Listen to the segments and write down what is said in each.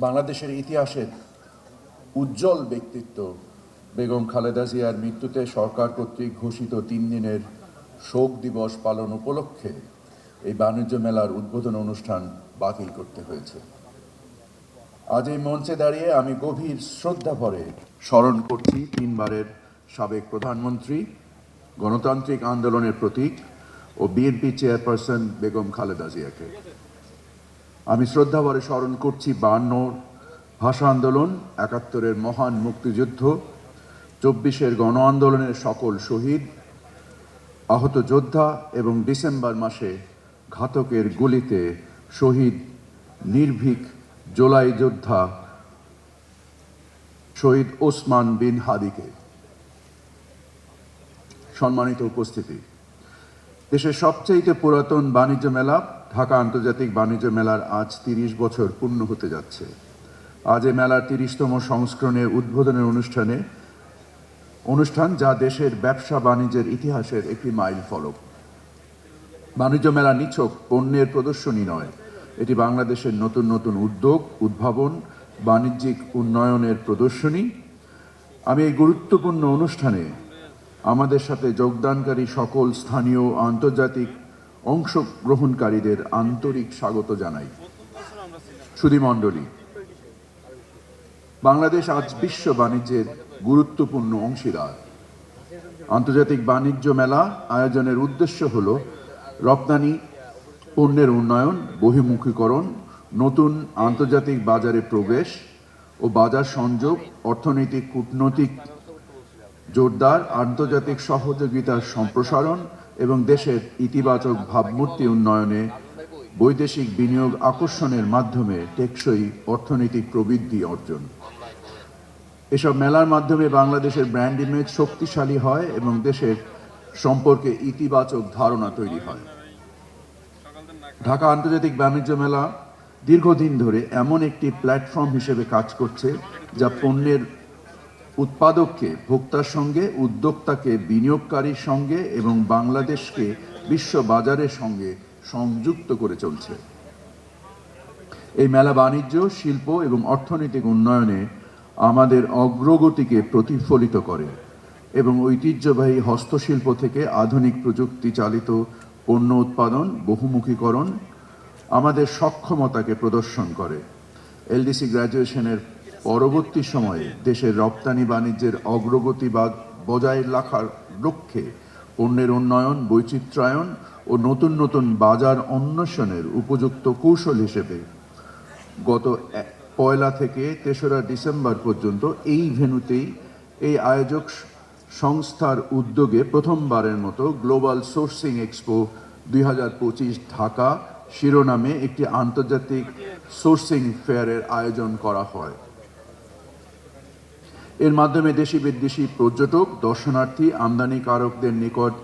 বাংলাদেশের ইতিহাসের উজ্জ্বল ব্যক্তিত্ব বেগম খালেদা জিয়ার মৃত্যুতে সরকার কর্তৃক ঘোষিত 3 দিনের শোক দিবস পালন উপলক্ষে এই বাণিজ্য মেলার উদ্বোধন অনুষ্ঠান বাতিল করতে হয়েছে। আজ এই মঞ্চে দাঁড়িয়ে আমি গভীর শ্রদ্ধা ভরে স্মরণ করছি 3 বারের সাবেক প্রধানমন্ত্রী, গণতান্ত্রিক আন্দোলনের প্রতীক ও বিএনপি চেয়ারপারসন বেগম খালেদা জিয়াকে। আমি শ্রদ্ধা ভরে স্মরণ করছি 52 ভাষা আন্দোলন, 71-এর মহান মুক্তিযুদ্ধ, 24-এর গণ আন্দোলনের সকল শহীদ, আহত যোদ্ধা এবং ডিসেম্বর মাসে ঘাতকের গুলিতে শহীদ নির্ভীক জুলাই যোদ্ধা শহীদ ওসমান বিন হাদিকে। সম্মানিত উপস্থিতি, দেশের সবচেয়ে পুরাতন বাণিজ্য মেলা ঢাকা আন্তর্জাতিক বাণিজ্য মেলার আজ 30 বছর পূর্ণ হতে যাচ্ছে। আজ এই মেলার 30তম সংস্করণের উদ্বোধনের অনুষ্ঠান যা দেশের ব্যবসা বাণিজ্যের ইতিহাসের একটি মাইল ফলক। বাণিজ্য মেলা নিছক পণ্যের প্রদর্শনী নয়, এটি বাংলাদেশের নতুন নতুন উদ্যোগ, উদ্ভাবন, বাণিজ্যিক উন্নয়নের প্রদর্শনী। আমি এই গুরুত্বপূর্ণ অনুষ্ঠানে আমাদের সাথে যোগদানকারী সকল স্থানীয় ও আন্তর্জাতিক অংশগ্রহণকারীদের আন্তরিক স্বাগত জানাই। সুধীমণ্ডলী, বাংলাদেশ আজ বিশ্ব বাণিজ্যের গুরুত্বপূর্ণ অংশীদার। আন্তর্জাতিক বাণিজ্য মেলা আয়োজনের উদ্দেশ্য হল রপ্তানি পণ্যের উন্নয়ন, বহির্মুখীকরণ, নতুন আন্তর্জাতিক বাজারে প্রবেশ ও বাজার সংযোগ, অর্থনৈতিক কূটনৈতিক জোরদার, আন্তর্জাতিক সহযোগিতার সম্প্রসারণ এবং দেশের ইতিবাচক ভাবমূর্তি উন্নয়নে বৈদেশিক বিনিয়োগ আকর্ষণের মাধ্যমে টেকসই অর্থনৈতিক প্রবৃদ্ধি অর্জন। এসব মেলার মাধ্যমে বাংলাদেশের ব্র্যান্ড ইমেজ শক্তিশালী হয় এবং দেশের সম্পর্কে ইতিবাচক ধারণা তৈরি হয়। ঢাকা আন্তর্জাতিক বাণিজ্য মেলা দীর্ঘদিন ধরে এমন একটি প্ল্যাটফর্ম হিসেবে কাজ করছে যা পণ্যের উৎপাদককে ভোক্তার সঙ্গে, উদ্যোক্তাকে বিনিয়োগকারীর সঙ্গে এবং বাংলাদেশকে বিশ্ব বাজারের সঙ্গে সংযুক্ত করে চলছে। এই মেলা বাণিজ্য, শিল্প এবং অর্থনৈতিক উন্নয়নে আমাদের অগ্রগতিকে প্রতিফলিত করে এবং ঐতিহ্যবাহী হস্তশিল্প থেকে আধুনিক প্রযুক্তি চালিত পণ্য উৎপাদন, বহুমুখীকরণ আমাদের সক্ষমতাকে প্রদর্শন করে। এলডিসি গ্র্যাজুয়েশনের পরবর্তী সময়ে দেশের রপ্তানি বাণিজ্যের অগ্রগতি বজায় রাখার লক্ষ্যে পণ্যের উন্নয়ন, বৈচিত্র্যায়ন ও নতুন নতুন বাজার অন্বেষণের উপযুক্ত কৌশল হিসেবে গত 1 থেকে 3রা ডিসেম্বর পর্যন্ত এই ভেন্যুতেই এই আয়োজক সংস্থার উদ্যোগে প্রথমবারের মতো গ্লোবাল সোর্সিং এক্সপো 2025 ঢাকা শিরোনামে একটি আন্তর্জাতিক সোর্সিং ফেয়ারের আয়োজন করা হয়। এর মাধ্যমে দেশি বিদেশি পর্যটক, দর্শনার্থী, আমদানিকারকদের নিকট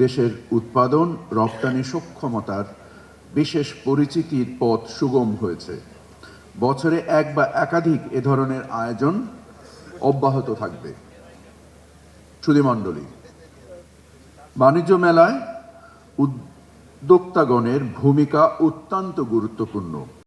দেশের উৎপাদন, রপ্তানি সক্ষমতার বিশেষ পরিচিতির পথ সুগম হয়েছে। বছরে 1 বা একাধিক এ ধরনের আয়োজন অব্যাহত থাকবে। সুধীমণ্ডলী, বাণিজ্য মেলায় উদ্যোক্তাগণের ভূমিকা অত্যন্ত গুরুত্বপূর্ণ।